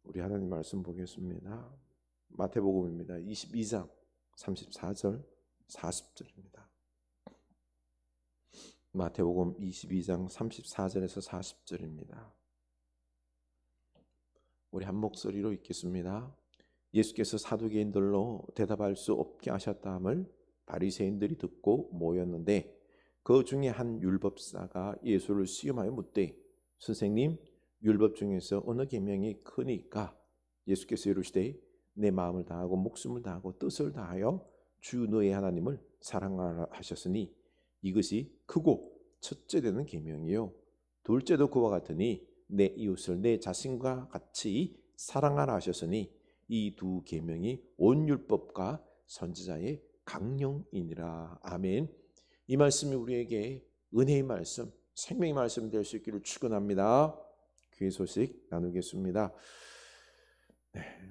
우리 하나님 말씀 보겠습니다. 마태복음입니다. 22장 34절 40절입니다. 마태복음 22장 34절에서 40절입니다. 우리 한 목소리로 읽겠습니다. 예수께서 사두개인들로 대답할 수 없게 하셨다함을 바리새인들이 듣고 모였는데 그 중에 한 율법사가 예수를 시험하여 묻되 선생님, 율법 중에서 어느 계명이 크니까? 예수께서 이르시되 내 마음을 다하고 목숨을 다하고 뜻을 다하여 주 너의 하나님을 사랑하라 하셨으니 이것이 크고 첫째 되는 계명이요 둘째도 그와 같으니 내 이웃을 내 자신과 같이 사랑하라 하셨으니 이 두 계명이 온 율법과 선지자의 강령이니라. 아멘. 이 말씀이 우리에게 은혜의 말씀, 생명의 말씀 될 수 있기를 축원합니다. 귀의 소식 나누겠습니다.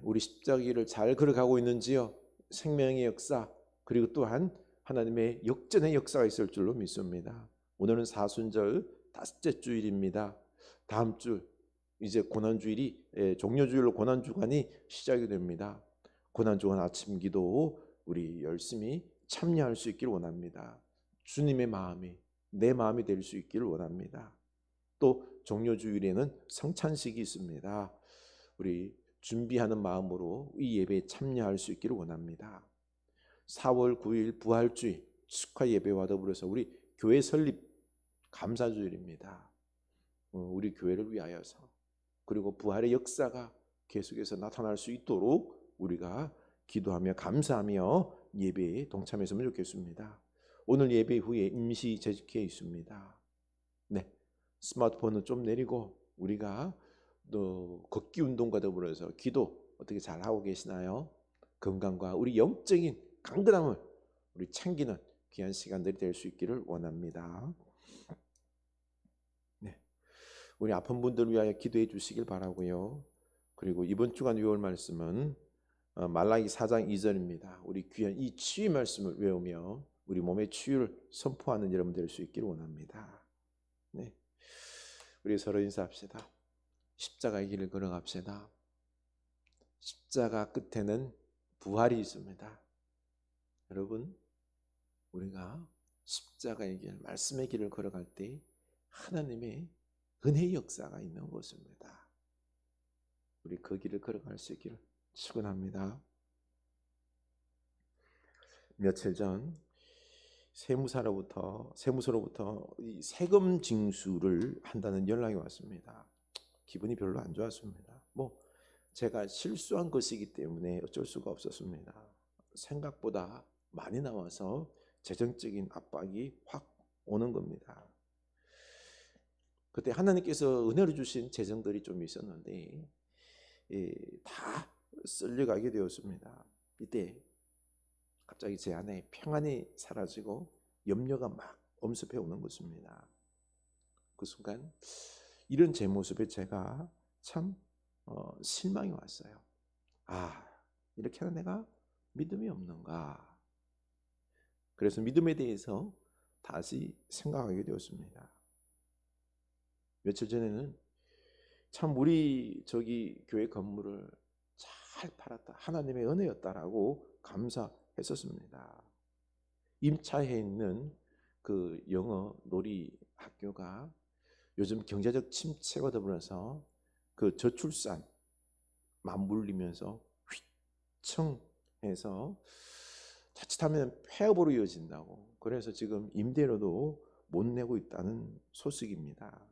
우리 십자가를 잘 걸어가고 있는지요? 생명의 역사 그리고 또한 하나님의 역전의 역사가 있을 줄로 믿습니다. 오늘은 사순절 다섯째 주일입니다. 다음 주 이제 고난주일이 종료주일로 고난주간이 시작이 됩니다. 고난주간 아침 기도 우리 열심히 참여할 수 있기를 원합니다. 주님의 마음이 내 마음이 될 수 있기를 원합니다. 또 종료주일에는 성찬식이 있습니다. 우리 준비하는 마음으로 이 예배에 참여할 수 있기를 원합니다. 4월 9일 부활주일 축하 예배와 더불어서 우리 교회 설립 감사주일입니다. 우리 교회를 위하여서 그리고 부활의 역사가 계속해서 나타날 수 있도록 우리가 기도하며 감사하며 예배에 동참했으면 좋겠습니다. 오늘 예배 후에 임시 재직회 있습니다. 네, 스마트폰은 좀 내리고 우리가 또 걷기 운동과 더불어서 기도 어떻게 잘 하고 계시나요? 건강과 우리 영적인 강건함을 우리 챙기는 귀한 시간들이 될 수 있기를 원합니다. 네, 우리 아픈 분들을 위하여 기도해 주시길 바라고요. 그리고 이번 주간 외울 말씀은 말라기 4장 2절입니다. 우리 귀한 이 치유 말씀을 외우며 우리 몸의 치유를 선포하는 여러분 될 수 있기를 원합니다. 네, 우리 서로 인사합시다. 십자가의 길을 걸어갑시다. 십자가 끝에는 부활이 있습니다. 여러분, 우리가 십자가의 길, 말씀의 길을 걸어갈 때 하나님의 은혜의 역사가 있는 것입니다. 우리 그 길을 걸어갈 수 있기를 축원합니다. 며칠 전 세무서로부터 이 세금 징수를 한다는 연락이 왔습니다. 기분이 별로 안 좋았습니다. 제가 실수한 것이기 때문에 어쩔 수가 없었습니다. 생각보다 많이 나와서 재정적인 압박이 확 오는 겁니다. 그때 하나님께서 은혜로 주신 재정들이 좀 있었는데 다 쓸려가게 되었습니다. 이때 갑자기 제 안에 평안이 사라지고 염려가 막 엄습해 오는 것입니다. 그 순간 이런 제 모습에 제가 참 실망이 왔어요. 이렇게 하는 내가 믿음이 없는가? 그래서 믿음에 대해서 다시 생각하게 되었습니다. 며칠 전에는 참 우리 교회 건물을 잘 팔았다. 하나님의 은혜였다라고 감사했었습니다. 임차해 있는 그 영어 놀이 학교가 요즘 경제적 침체와 더불어서 그 저출산 맞물리면서 휘청해서 자칫하면 폐업으로 이어진다고. 그래서 지금 임대료도 못 내고 있다는 소식입니다.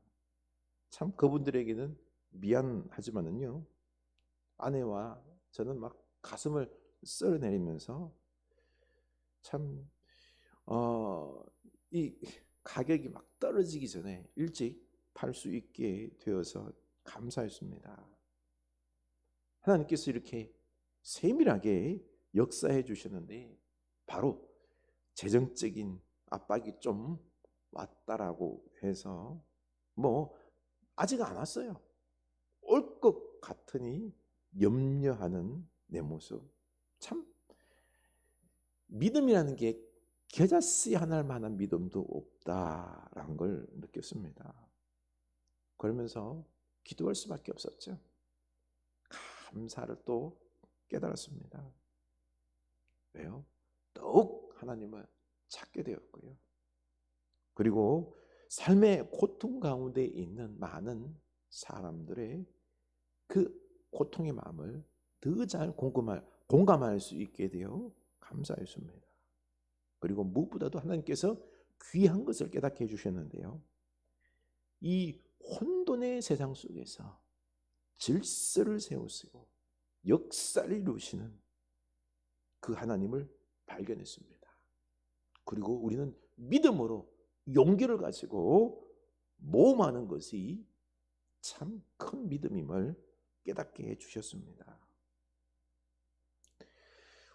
참 그분들에게는 미안하지만은요, 아내와 저는 막 가슴을 쓸어내리면서 참 이 가격이 막 떨어지기 전에 일찍 팔 수 있게 되어서 감사했습니다. 하나님께서 이렇게 세밀하게 역사해 주셨는데 바로 재정적인 압박이 좀 왔다라고 해서 아직 안 왔어요. 올 것 같으니 염려하는 내 모습, 참 믿음이라는 게 겨자 씨 하나를 만한 믿음도 없다라는 걸 느꼈습니다. 그러면서 기도할 수밖에 없었죠. 감사를 또 깨달았습니다. 왜요? 더욱 하나님을 찾게 되었고요. 그리고 삶의 고통 가운데 있는 많은 사람들의 그 고통의 마음을 더 잘 공감할 수 있게 되어 감사했습니다. 그리고 무엇보다도 하나님께서 귀한 것을 깨닫게 해주셨는데요. 이 혼돈의 세상 속에서 질서를 세우시고 역사를 이루시는 그 하나님을 발견했습니다. 그리고 우리는 믿음으로 용기를 가지고 모험하는 것이 참 큰 믿음임을 깨닫게 해주셨습니다.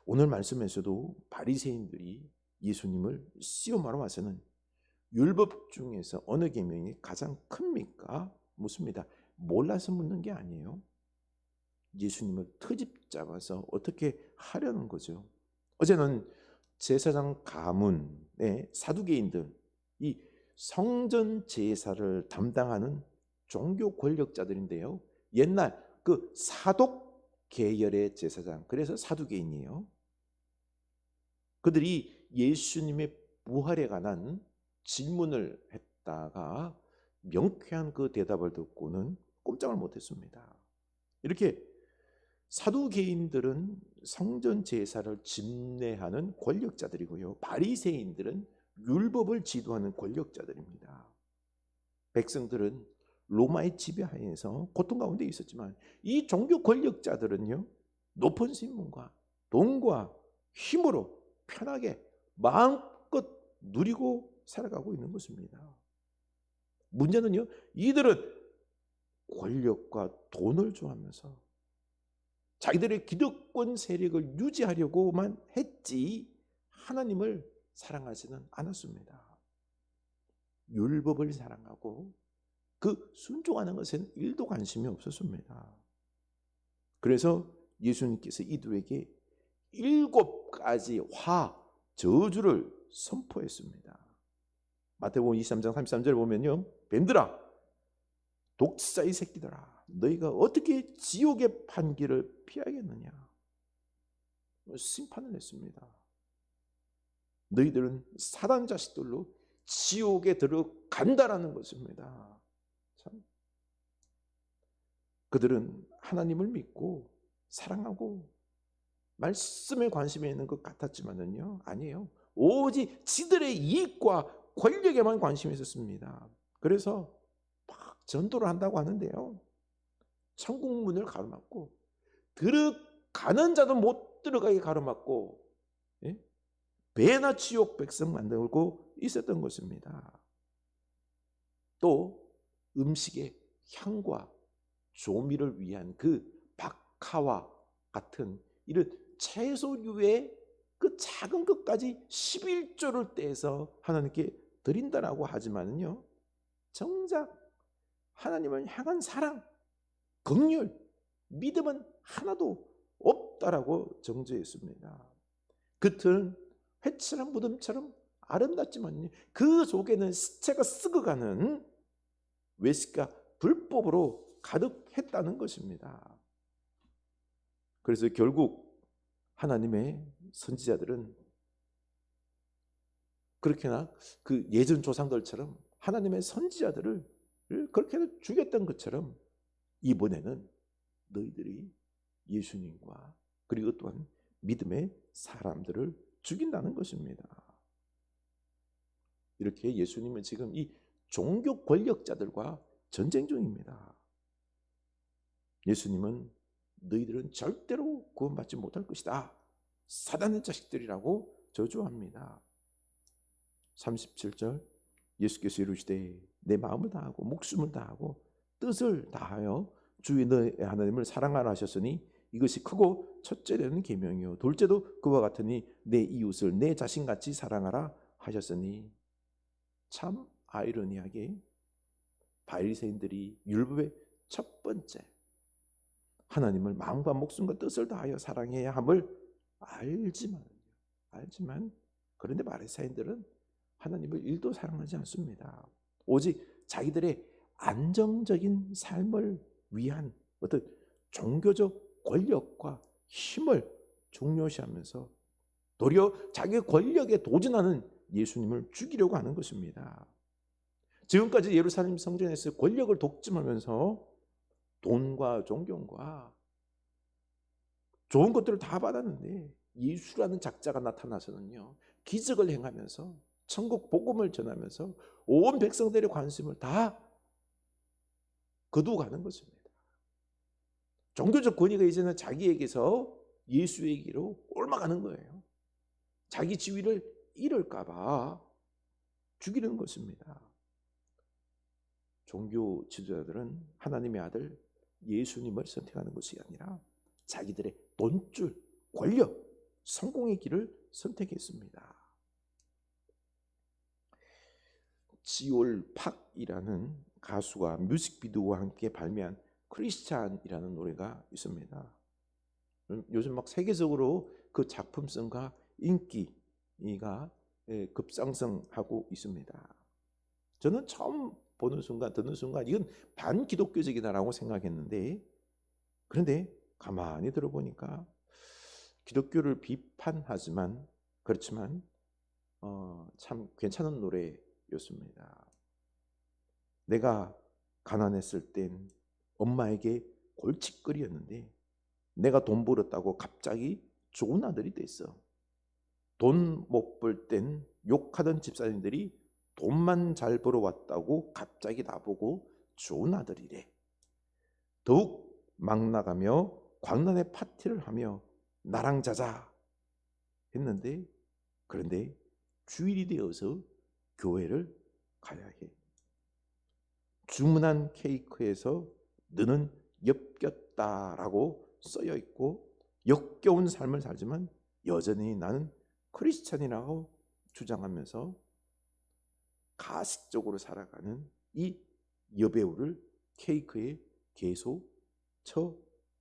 오늘 말씀에서도 바리새인들이 예수님을 시험하러 와서는 율법 중에서 어느 계명이 가장 큽니까? 묻습니다. 몰라서 묻는 게 아니에요. 예수님을 트집 잡아서 어떻게 하려는 거죠. 어제는 제사장 가문의 사두개인들, 이 성전 제사를 담당하는 종교 권력자들인데요. 옛날 그 사독 계열의 제사장, 그래서 사두개인이에요. 그들이 예수님의 부활에 관한 질문을 했다가 명쾌한 그 대답을 듣고는 꼼짝을 못했습니다. 이렇게 사두개인들은 성전 제사를 집례하는 권력자들이고요. 바리새인들은 율법을 지도하는 권력자들입니다. 백성들은 로마의 지배하에서 고통 가운데 있었지만 이 종교 권력자들은요, 높은 신분과 돈과 힘으로 편하게 마음껏 누리고 살아가고 있는 것입니다. 문제는요, 이들은 권력과 돈을 좋아하면서 자기들의 기득권 세력을 유지하려고만 했지 하나님을 사랑하지는 않았습니다. 율법을 사랑하고 그 순종하는 것에는 1도 관심이 없었습니다. 그래서 예수님께서 이들에게 7가지 저주를 선포했습니다. 마태복음 23장 33절 보면요, 뱀들아, 독사의 새끼들아, 너희가 어떻게 지옥의 판기를 피하겠느냐? 심판을 했습니다. 너희들은 사단 자식들로 지옥에 들어간다라는 것입니다. 참. 그들은 하나님을 믿고 사랑하고 말씀에 관심이 있는 것 같았지만은요, 아니에요. 오직 지들의 이익과 권력에만 관심이 있었습니다. 그래서 막 전도를 한다고 하는데요, 천국 문을 가로막고 들어가는 자도 못 들어가게 가로막고, 예? 배나 지옥 백성 만들고 있었던 것입니다. 또 음식의 향과 조미를 위한 그 박하와 같은 이런 채소류의 그 작은 것까지 11조를 떼서 하나님께 드린다라고 하지만은요, 정작 하나님을 향한 사랑, 긍휼, 믿음은 하나도 없다라고 정죄했습니다. 겉은 회칠한 무덤처럼 아름답지만 그 속에는 시체가 썩어가는 외식과 불법으로 가득했다는 것입니다. 그래서 결국 하나님의 선지자들은 그렇게나 그 예전 조상들처럼 하나님의 선지자들을 그렇게 죽였던 것처럼 이번에는 너희들이 예수님과 그리고 또한 믿음의 사람들을 죽인다는 것입니다. 이렇게 예수님은 지금 이 종교 권력자들과 전쟁 중입니다. 예수님은 너희들은 절대로 구원받지 못할 것이다, 사단의 자식들이라고 저주합니다. 37절, 예수께서 이르시되 내 마음을 다하고 목숨을 다하고 뜻을 다하여 주의 너의 하나님을 사랑하라 하셨으니 이것이 크고 첫째 되는 계명이요 둘째도 그와 같으니 내 이웃을 내 자신같이 사랑하라 하셨으니. 참 아이러니하게 바리새인들이 율법의 첫 번째 하나님을 마음과 목숨과 뜻을 다하여 사랑해야 함을 알지만 그런데 바리새인들은 하나님을 1도 사랑하지 않습니다. 오직 자기들의 안정적인 삶을 위한 어떤 종교적 권력과 힘을 중요시하면서 도리어 자기의 권력에 도전하는 예수님을 죽이려고 하는 것입니다. 지금까지 예루살렘 성전에서 권력을 독점하면서 돈과 존경과 좋은 것들을 다 받았는데 예수라는 작자가 나타나서는요, 기적을 행하면서 천국 복음을 전하면서 온 백성들의 관심을 다 거두어 가는 것입니다. 종교적 권위가 이제는 자기에게서 예수에게로 옮아가는 거예요. 자기 지위를 잃을까 봐 죽이는 것입니다. 종교 지도자들은 하나님의 아들 예수님을 선택하는 것이 아니라 자기들의 돈줄, 권력, 성공의 길을 선택했습니다. 지올 팍이라는 가수가 뮤직비디오와 함께 발매한 크리스찬이라는 노래가 있습니다. 요즘 막 세계적으로 그 작품성과 인기가 급상승하고 있습니다. 저는 처음 보는 순간, 듣는 순간 이건 반기독교적이다라고 생각했는데, 그런데 가만히 들어보니까 기독교를 비판하지만 그렇지만 참 괜찮은 노래였습니다. 내가 가난했을 땐 엄마에게 골칫거리였는데 내가 돈 벌었다고 갑자기 좋은 아들이 됐어. 돈 못 벌 땐 욕하던 집사님들이 돈만 잘 벌어왔다고 갑자기 나보고 좋은 아들이래. 더욱 막 나가며 광란의 파티를 하며 나랑 자자 했는데, 그런데 주일이 되어서 교회를 가야 해. 주문한 케이크에서 너는 엽겼다라고 써여 있고 역겨운 삶을 살지만 여전히 나는 크리스찬이라고 주장하면서 가식적으로 살아가는 이 여배우를 케이크에 계속 쳐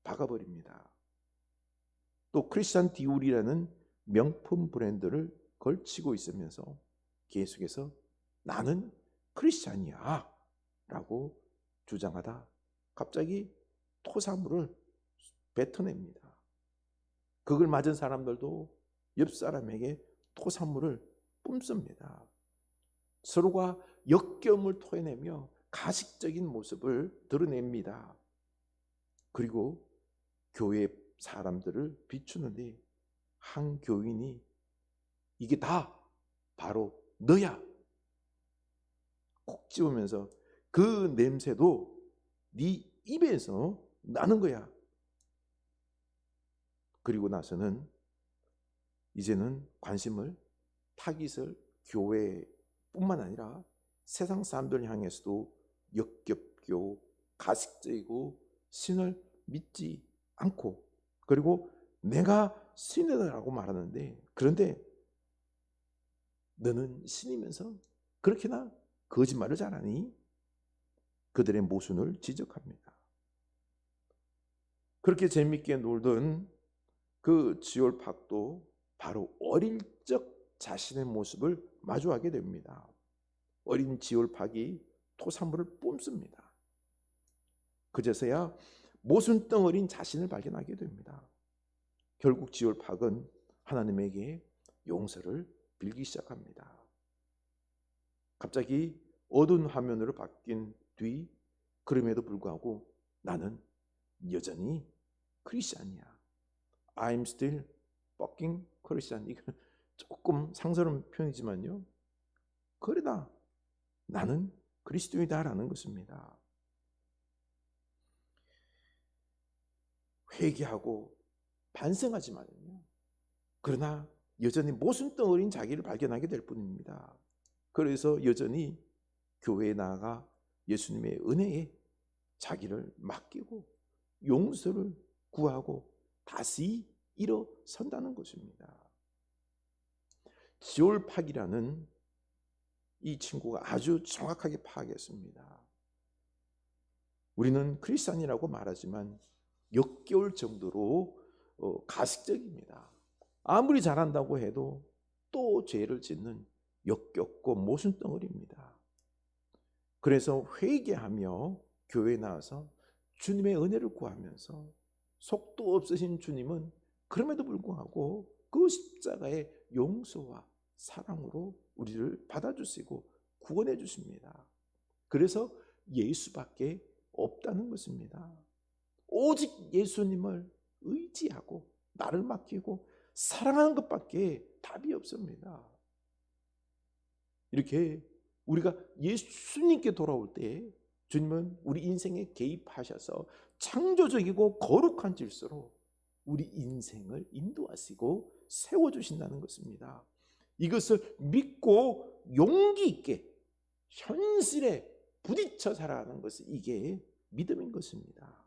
박아버립니다. 또 크리스찬 디올이라는 명품 브랜드를 걸치고 있으면서 계속해서 나는 크리스찬이야 라고 주장하다 갑자기 토사물을 뱉어냅니다. 그걸 맞은 사람들도 옆 사람에게 토사물을 뿜습니다. 서로가 역겨움을 토해내며 가식적인 모습을 드러냅니다. 그리고 교회 사람들을 비추는데 한 교인이 이게 다 바로 너야 콕 집으면서 그 냄새도 네 입에서 나는 거야. 그리고 나서는 이제는 관심을 타깃을 교회뿐만 아니라 세상 사람들 향해서도 역겹고 가식적이고 신을 믿지 않고, 그리고 내가 신이다라고 말하는데 그런데 너는 신이면서 그렇게나 거짓말을 잘하니? 그들의 모순을 지적합니다. 그렇게 재밌게 놀던 그 지올팍도 바로 어릴 적 자신의 모습을 마주하게 됩니다. 어린 지올팍이 토사물을 뿜습니다. 그제서야 모순덩어린 자신을 발견하게 됩니다. 결국 지올팍은 하나님에게 용서를 빌기 시작합니다. 갑자기 어두운 화면으로 바뀐 뒤 그럼에도 불구하고 나는 여전히 크리스찬이야. I'm still fucking Christian. 이거 조금 상스러운 표현이지만요, 그러나 나는 그리스도이다라는 것입니다. 회개하고 반성하지만요, 그러나 여전히 모순덩어린 자기를 발견하게 될 뿐입니다. 그래서 여전히 교회에 나아가 예수님의 은혜에 자기를 맡기고 용서를 구하고 다시 일어선다는 것입니다. 지올팍이라는 이 친구가 아주 정확하게 파악했습니다. 우리는 크리스찬이라고 말하지만 역겨울 정도로 가식적입니다. 아무리 잘한다고 해도 또 죄를 짓는 역겹고 모순덩어리입니다. 그래서 회개하며 교회에 나와서 주님의 은혜를 구하면서 속도 없으신 주님은 그럼에도 불구하고 그 십자가의 용서와 사랑으로 우리를 받아주시고 구원해 주십니다. 그래서 예수밖에 없다는 것입니다. 오직 예수님을 의지하고 나를 맡기고 사랑하는 것밖에 답이 없습니다. 이렇게 우리가 예수님께 돌아올 때 주님은 우리 인생에 개입하셔서 창조적이고 거룩한 질서로 우리 인생을 인도하시고 세워주신다는 것입니다. 이것을 믿고 용기 있게 현실에 부딪혀 살아가는 것이 이게 믿음인 것입니다.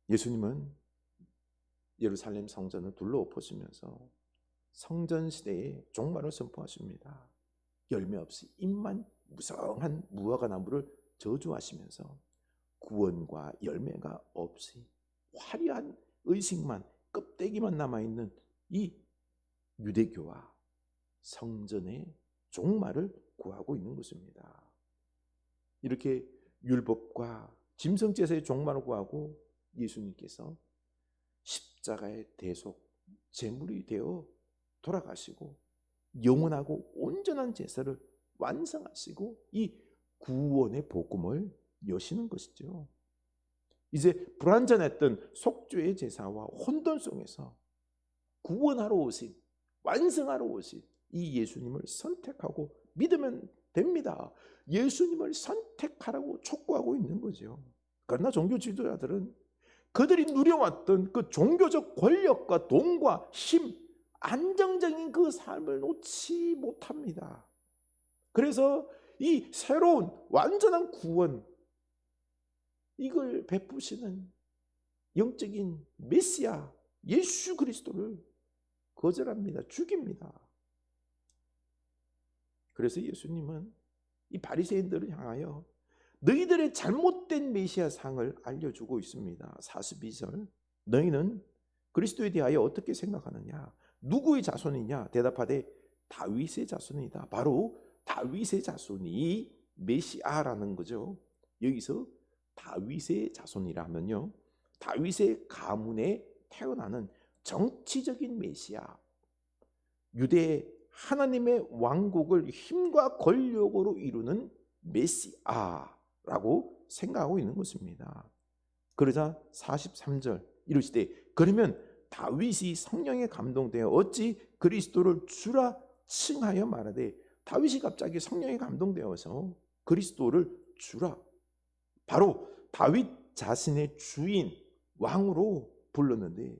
예수님은 예루살렘 성전을 둘러엎으시면서 성전 시대에 종말을 선포하십니다. 열매 없이 잎만 무성한 무화과 나무를 저주하시면서 구원과 열매가 없이 화려한 의식만 껍데기만 남아있는 이 유대교와 성전의 종말을 구하고 있는 것입니다. 이렇게 율법과 짐승제사의 종말을 구하고 예수님께서 십자가의 대속 제물이 되어 돌아가시고 영원하고 온전한 제사를 완성하시고 이 구원의 복음을 여시는 것이죠. 이제 불완전했던 속죄의 제사와 혼돈 속에서 구원하러 오신, 완성하러 오신 이 예수님을 선택하고 믿으면 됩니다. 예수님을 선택하라고 촉구하고 있는 거죠. 그러나 종교 지도자들은 그들이 누려왔던 그 종교적 권력과 돈과 힘, 안정적인 그 삶을 놓지 못합니다. 그래서 이 새로운 완전한 구원, 이걸 베푸시는 영적인 메시아 예수 그리스도를 거절합니다. 죽입니다. 그래서 예수님은 이 바리새인들을 향하여 너희들의 잘못된 메시아 상을 알려주고 있습니다. 42절, 너희는 그리스도에 대하여 어떻게 생각하느냐? 누구의 자손이냐? 대답하되 다윗의 자손이다. 바로 다윗의 자손이 메시아라는 거죠. 여기서 다윗의 자손이라면요, 다윗의 가문에 태어나는 정치적인 메시아, 유대 하나님의 왕국을 힘과 권력으로 이루는 메시아라고 생각하고 있는 것입니다. 그러자 43절 이르시되 그러면 다윗이 성령에 감동되어 어찌 그리스도를 주라 칭하여 말하되, 다윗이 갑자기 성령에 감동되어서 그리스도를 주라, 바로 다윗 자신의 주인 왕으로 불렀는데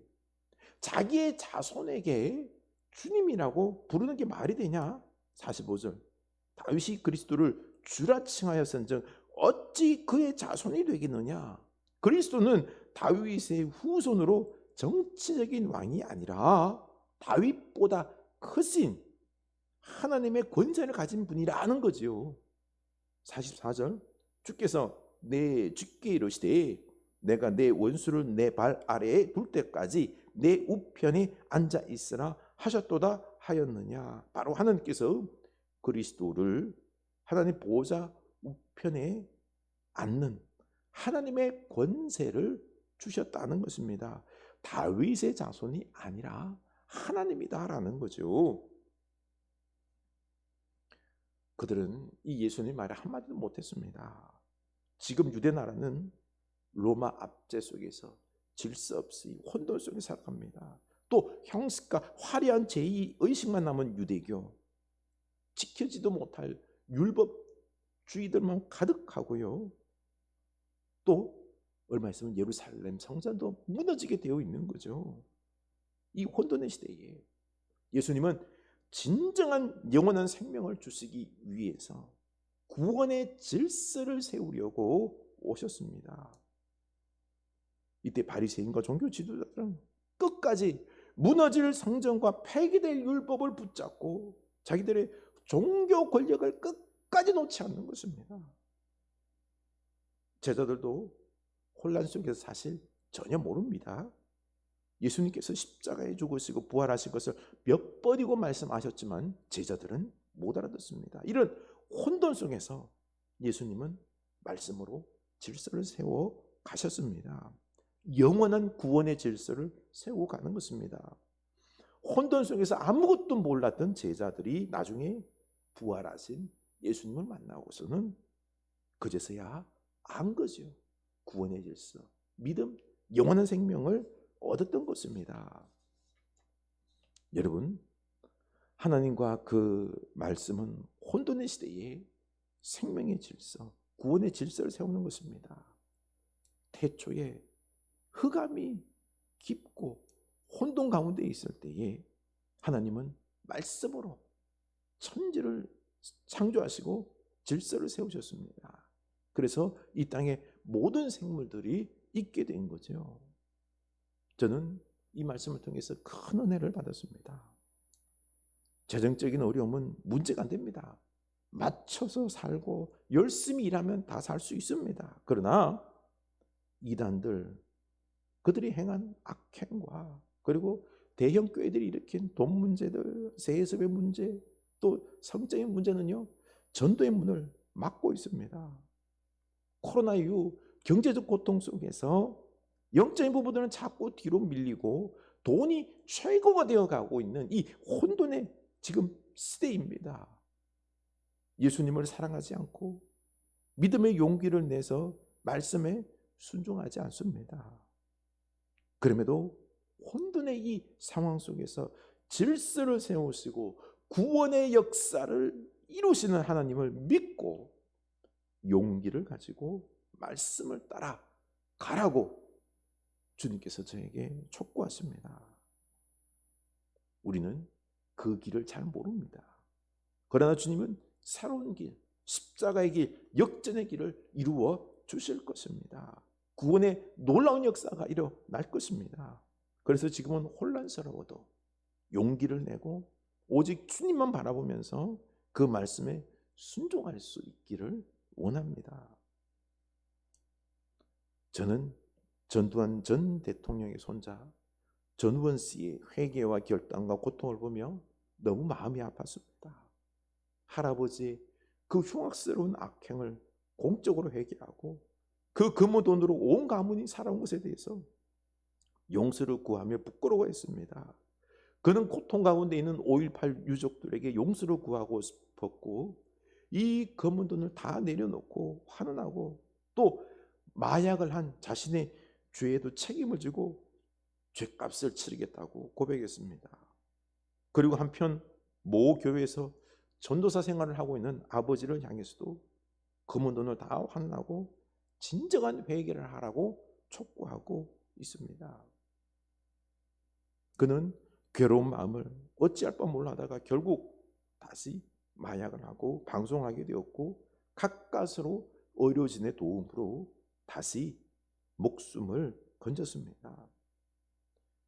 자기의 자손에게 주님이라고 부르는 게 말이 되냐? 45절, 다윗이 그리스도를 주라 칭하였은즉 어찌 그의 자손이 되겠느냐? 그리스도는 다윗의 후손으로 정치적인 왕이 아니라 다윗보다 크신 하나님의 권세를 가진 분이라는 거지요. 44절, 주께서 내 주께 이르시되 내가 내 원수를 내 발 아래에 둘 때까지 내 우편에 앉아 있으라 하셨도다 하였느냐? 바로 하나님께서 그리스도를 하나님 보호자 우편에 앉는 하나님의 권세를 주셨다는 것입니다. 다윗의 자손이 아니라 하나님이다라는 거죠. 그들은 이 예수님 말에 한마디도 못했습니다. 지금 유대 나라는 로마 압제 속에서 질서 없이 혼돈 속에 살아갑니다. 또 형식과 화려한 제2의식만 남은 유대교, 지켜지도 못할 율법주의들만 가득하고요. 또 얼마 있으면 예루살렘 성전도 무너지게 되어 있는 거죠. 이 혼돈의 시대에 예수님은 진정한 영원한 생명을 주시기 위해서 구원의 질서를 세우려고 오셨습니다. 이때 바리새인과 종교 지도자들은 끝까지 무너질 성전과 폐기될 율법을 붙잡고 자기들의 종교 권력을 끝까지 놓지 않는 것입니다. 제자들도 혼란 속에서 사실 전혀 모릅니다. 예수님께서 십자가에 죽으시고 부활하신 것을 몇 번이고 말씀하셨지만 제자들은 못 알아듣습니다. 이런 혼돈 속에서 예수님은 말씀으로 질서를 세워 가셨습니다. 영원한 구원의 질서를 세우고 가는 것입니다. 혼돈 속에서 아무것도 몰랐던 제자들이 나중에 부활하신 예수님을 만나고서는 그제서야 안 거죠. 구원의 질서, 믿음, 영원한 생명을 얻었던 것입니다. 여러분, 하나님과 그 말씀은 혼돈의 시대에 생명의 질서, 구원의 질서를 세우는 것입니다. 태초에 흑암이 깊고 혼돈 가운데 있을 때에 하나님은 말씀으로 천지를 창조하시고 질서를 세우셨습니다. 그래서 이 땅에 모든 생물들이 있게 된 거죠. 저는 이 말씀을 통해서 큰 은혜를 받았습니다. 재정적인 어려움은 문제가 안 됩니다. 맞춰서 살고 열심히 일하면 다 살 수 있습니다. 그러나 이단들, 그들이 행한 악행과 그리고 대형 교회들이 일으킨 돈 문제들, 세습의 문제, 또 성적인 문제는요, 전도의 문을 막고 있습니다. 코로나 이후 경제적 고통 속에서 영적인 부분들은 자꾸 뒤로 밀리고 돈이 최고가 되어 가고 있는 이 혼돈의 지금 시대입니다. 예수님을 사랑하지 않고 믿음의 용기를 내서 말씀에 순종하지 않습니다. 그럼에도 혼돈의 이 상황 속에서 질서를 세우시고 구원의 역사를 이루시는 하나님을 믿고 용기를 가지고 말씀을 따라 가라고 주님께서 저에게 촉구하십니다. 우리는 그 길을 잘 모릅니다. 그러나 주님은 새로운 길, 십자가의 길, 역전의 길을 이루어 주실 것입니다. 구원의 놀라운 역사가 일어날 것입니다. 그래서 지금은 혼란스러워도 용기를 내고 오직 주님만 바라보면서 그 말씀에 순종할 수 있기를 원합니다. 저는 전두환 전 대통령의 손자 전우원 씨의 회개와 결단과 고통을 보며 너무 마음이 아팠습니다. 할아버지 그 흉악스러운 악행을 공적으로 회개하고 그 금호돈으로 온 가문이 살아온 것에 대해서 용서를 구하며 부끄러워했습니다. 그는 고통 가운데 있는 5.18 유족들에게 용서를 구하고 싶었고 이 금호돈을 다 내려놓고 환원하고 또 마약을 한 자신의 죄에도 책임을 지고 죄값을 치르겠다고 고백했습니다. 그리고 한편 모 교회에서 전도사 생활을 하고 있는 아버지를 향해서도 금은돈을 다 환원하고 진정한 회개를 하라고 촉구하고 있습니다. 그는 괴로운 마음을 어찌할 바 몰라 하다가 결국 다시 마약을 하고 방송하게 되었고 가까스로 의료진의 도움으로 다시 목숨을 건졌습니다.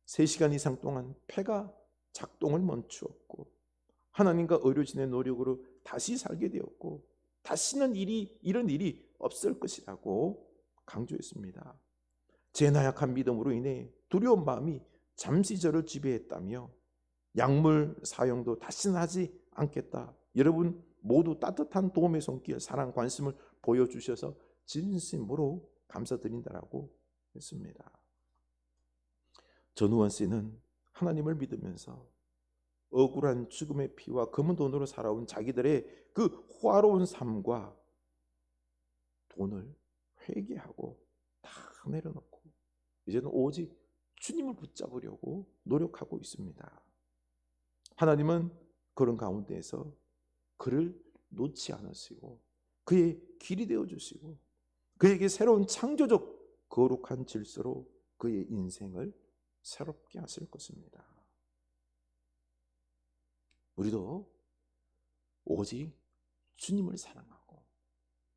3시간 이상 동안 폐가 작동을 멈추었고 하나님과 의료진의 노력으로 다시 살게 되었고 다시는 이런 일이 없을 것이라고 강조했습니다. 제 나약한 믿음으로 인해 두려운 마음이 잠시 저를 지배했다며 약물 사용도 다시는 하지 않겠다. 여러분 모두 따뜻한 도움의 손길, 사랑, 관심을 보여주셔서 진심으로 감사드린다라고 했습니다. 전우원 씨는 하나님을 믿으면서 억울한 죽음의 피와 검은 돈으로 살아온 자기들의 그 호화로운 삶과 돈을 회개하고 다 내려놓고 이제는 오직 주님을 붙잡으려고 노력하고 있습니다. 하나님은 그런 가운데에서 그를 놓지 않으시고 그의 길이 되어주시고 그에게 새로운 창조적 거룩한 질서로 그의 인생을 새롭게 하실 것입니다. 우리도 오직 주님을 사랑하고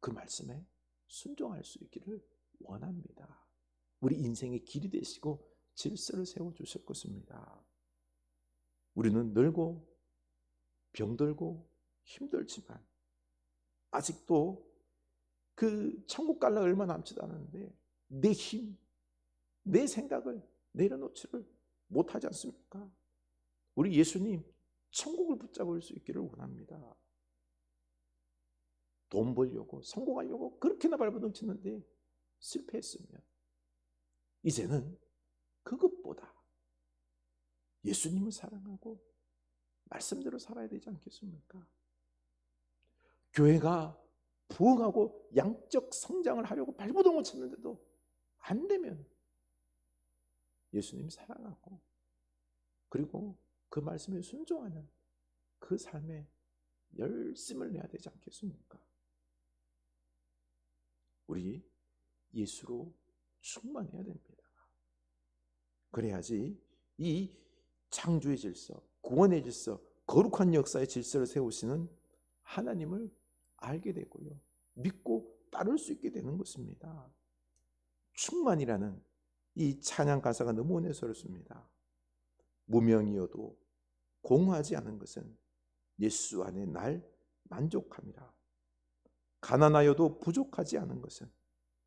그 말씀에 순종할 수 있기를 원합니다. 우리 인생의 길이 되시고 질서를 세워주실 것입니다. 우리는 늙고 병들고 힘들지만 아직도 그 천국 갈라 얼마 남지도 않았는데 내 힘, 내 생각을 내려놓지를 못하지 않습니까? 우리 예수님 천국을 붙잡을 수 있기를 원합니다. 돈 벌려고 성공하려고 그렇게나 발버둥치는데 실패했으면 이제는 그것보다 예수님을 사랑하고 말씀대로 살아야 되지 않겠습니까? 교회가 부흥하고 양적 성장을 하려고 발버둥을 쳤는데도 안 되면 예수님 사랑하고 그리고 그 말씀에 순종하는 그 삶에 열심을 내야 되지 않겠습니까? 우리 예수로 충만해야 됩니다. 그래야지 이 창조의 질서, 구원의 질서, 거룩한 역사의 질서를 세우시는 하나님을 알게 되고요, 믿고 따를 수 있게 되는 것입니다. 충만이라는 이 찬양 가사가 너무 은혜스럽습니다. 무명이어도 공허하지 않은 것은 예수 안에 날 만족함이라. 가난하여도 부족하지 않은 것은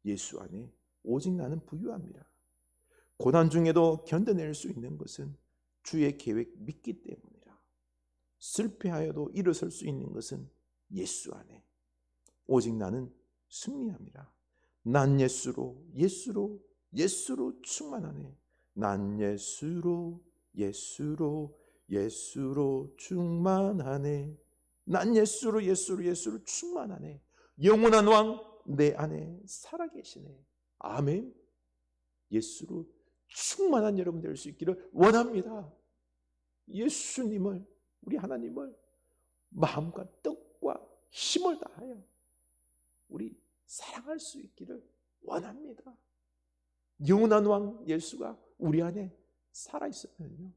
예수 안에 오직 나는 부유함이라. 고난 중에도 견뎌낼 수 있는 것은 주의 계획 믿기 때문이라. 실패하여도 일어설 수 있는 것은 예수 안에 오직 나는 승리함이라. 난 예수로 충만하네. 난 예수로 충만하네. 난 예수로 충만하네. 영원한 왕 내 안에 살아계시네. 아멘. 예수로 충만한 여러분 될 수 있기를 원합니다. 예수님을, 우리 하나님을 마음과 뜻과 힘을 다하여 우리 사랑할 수 있기를 원합니다. 영원한 왕 예수가 우리 안에 살아있으면요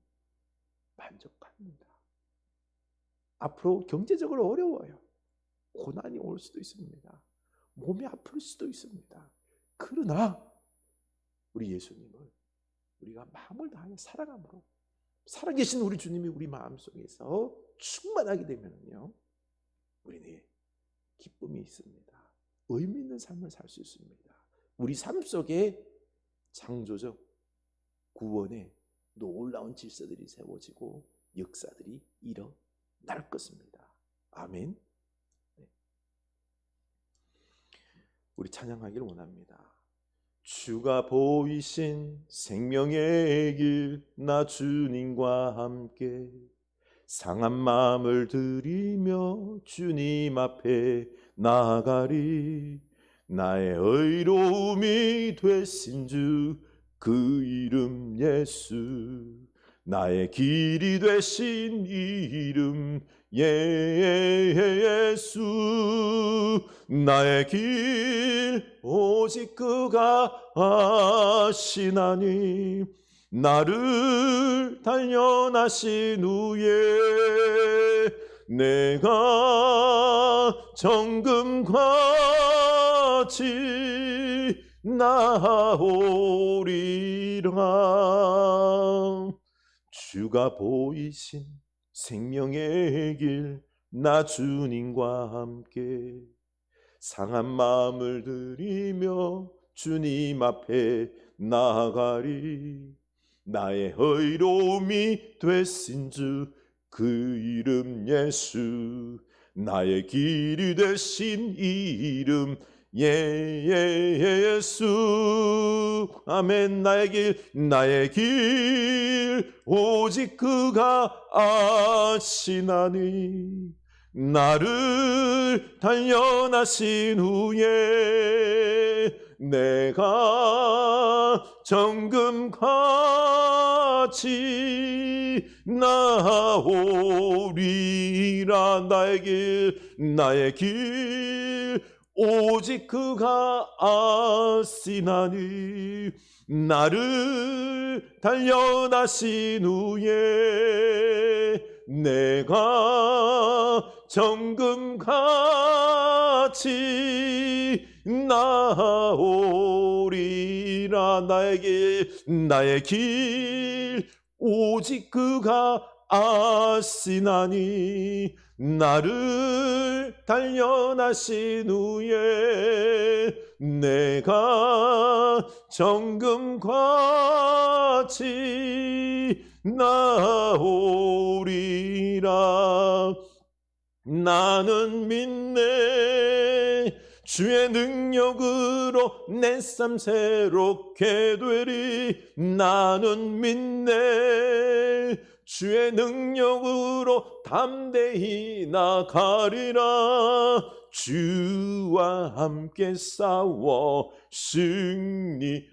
만족합니다. 앞으로 경제적으로 어려워요. 고난이 올 수도 있습니다. 몸이 아플 수도 있습니다. 그러나 우리 예수님을 우리가 마음을 다하여 사랑함으로 살아계신 우리 주님이 우리 마음속에서 충만하게 되면요 우리는 기쁨이 있습니다. 의미 있는 삶을 살 수 있습니다. 우리 삶 속에 창조적 구원의 놀라운 질서들이 세워지고 역사들이 일어날 것입니다. 아멘. 네. 우리 찬양하기를 원합니다. 주가 보이신 생명의 길, 나 주님과 함께 상한 마음을 들이며 주님 앞에 나아가리. 나의 의로움이 되신 주 그 이름 예수, 나의 길이 되신 이름 예수. 나의 길 오직 그가 아시나니. 나를 단련하신 후에 내가 정금같이 나오리라. 주가 보이신 생명의 길, 나 주님과 함께 상한 마음을 들이며 주님 앞에 나아가리. 나의 의로움이 되신 주 그 이름 예수, 나의 길이 되신 이름 예수. 아멘. 나의 길 오직 그가 아시나니. 나를 단련하신 후에 내가 정금같이 나오리라. 나의 길 오직 그가 아시나니. 나를 단련하신 후에 내가 정금같이 나오리라. 나의 길 오직 그가 아시나니. 나를 단련하신 후에 내가 정금같이 나오리라. 나는 믿네 주의 능력으로 내 삶 새롭게 되리. 나는 믿네. 주의 능력으로 담대히 나가리라. 주와 함께 싸워 승리하리라.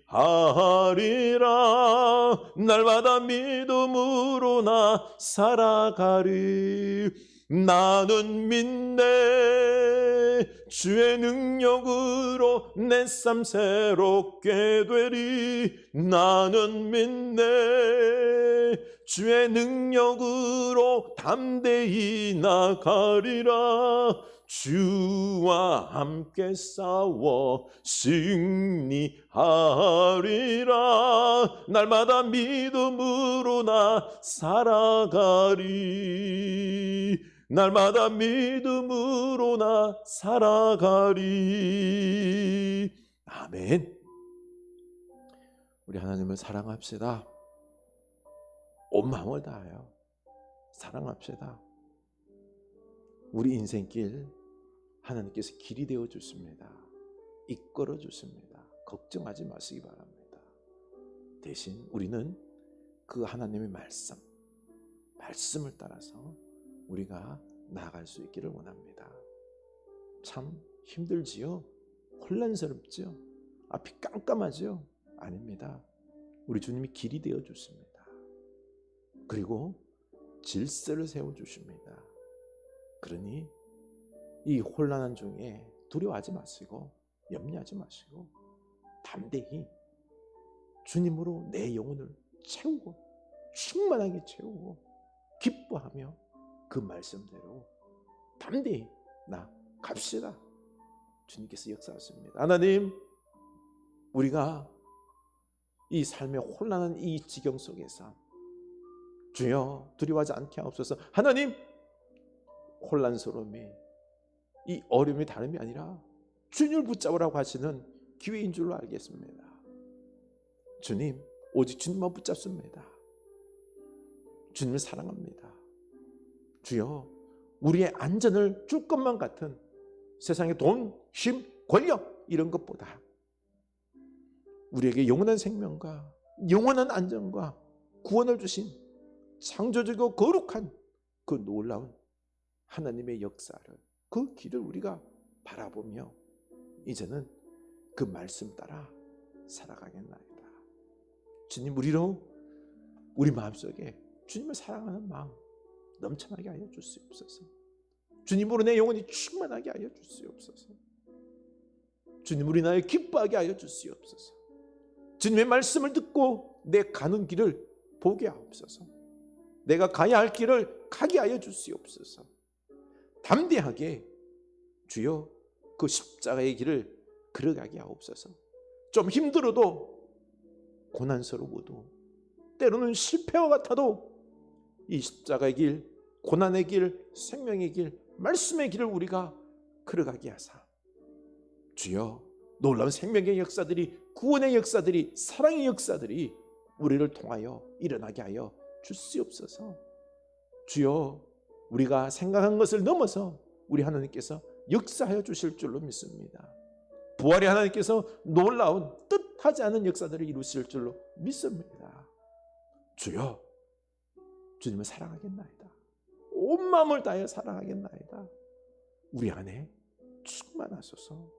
날마다 믿음으로 나 살아가리. 나는 믿네. 주의 능력으로 내 삶 새롭게 되리. 나는 믿네. 주의 능력으로 담대히 나가리라. 주와 함께 싸워 승리하리라. 날마다 믿음으로 나 살아가리. 날마다 믿음으로 나 살아가리. 아멘. 우리 하나님을 사랑합시다. 온 마음을 다하여 사랑합시다. 우리 인생길 하나님께서 길이 되어 주십니다. 이끌어 주십니다. 걱정하지 마시기 바랍니다. 대신 우리는 그 하나님의 말씀을 따라서 우리가 나아갈 수 있기를 원합니다. 참 힘들지요? 혼란스럽지요? 앞이 깜깜하지요? 아닙니다. 우리 주님이 길이 되어 주십니다. 그리고 질서를 세워 주십니다. 그러니 이 혼란한 중에 두려워하지 마시고 염려하지 마시고 담대히 주님으로 내 영혼을 채우고 충만하게 채우고 기뻐하며 그 말씀대로 담대히 나갑시다. 주님께서 역사하십니다. 하나님, 우리가 이 삶의 혼란한 이 지경 속에서 주여 두려워하지 않게 하옵소서. 하나님, 혼란스러움이 이 어려움이 다름이 아니라 주님을 붙잡으라고 하시는 기회인 줄로 알겠습니다. 주님, 오직 주님만 붙잡습니다. 주님을 사랑합니다. 주여, 우리의 안전을 줄 것만 같은 세상의 돈, 힘, 권력 이런 것보다 우리에게 영원한 생명과 영원한 안전과 구원을 주신 창조적이고 거룩한 그 놀라운 하나님의 역사를, 그 길을 우리가 바라보며 이제는 그 말씀 따라 살아가겠나이다. 주님, 우리 마음속에 주님을 사랑하는 마음 넘쳐나게 하여 주시옵소서. 주님으로 내 영혼이 충만하게 하여 주시옵소서. 주님, 우리 나에 기뻐하게 하여 주시옵소서. 주님의 말씀을 듣고 내 가는 길을 보게 하옵소서. 내가 가야 할 길을 가게 하여 주시옵소서. 담대하게 주여 그 십자가의 길을 걸어가게 하옵소서. 좀 힘들어도 고난스러워도 때로는 실패와 같아도 이 십자가의 길, 고난의 길, 생명의 길, 말씀의 길을 우리가 걸어가게 하사 주여 놀라운 생명의 역사들이, 구원의 역사들이, 사랑의 역사들이 우리를 통하여 일어나게 하여 주시옵소서. 주여, 우리가 생각한 것을 넘어서 우리 하나님께서 역사하여 주실 줄로 믿습니다. 부활의 하나님께서 놀라운 뜻하지 않은 역사들을 이루실 줄로 믿습니다. 주여, 주님을 사랑하겠나이다. 온 마음을 다하여 사랑하겠나이다. 우리 안에 충만하소서.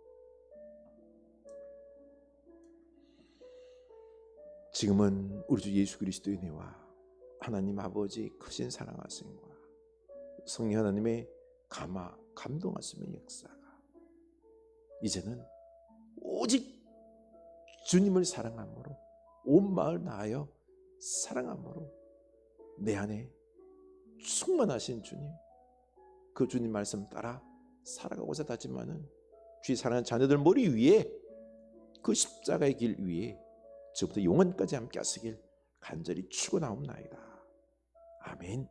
지금은 우리 주 예수 그리스도의 은혜와 하나님 아버지 크신 사랑하심과 성령 하나님의 감동하심의 역사가 이제는 오직 주님을 사랑함으로 온 마음을 다하여 사랑함으로 내 안에 충만하신 주님, 그 주님 말씀 따라 살아가고자 다짐하는 주의 사랑하는 자녀들 머리 위에 그 십자가의 길 위에 저부터 영원까지 함께 하시길 간절히 축원하옵나이다. 아멘.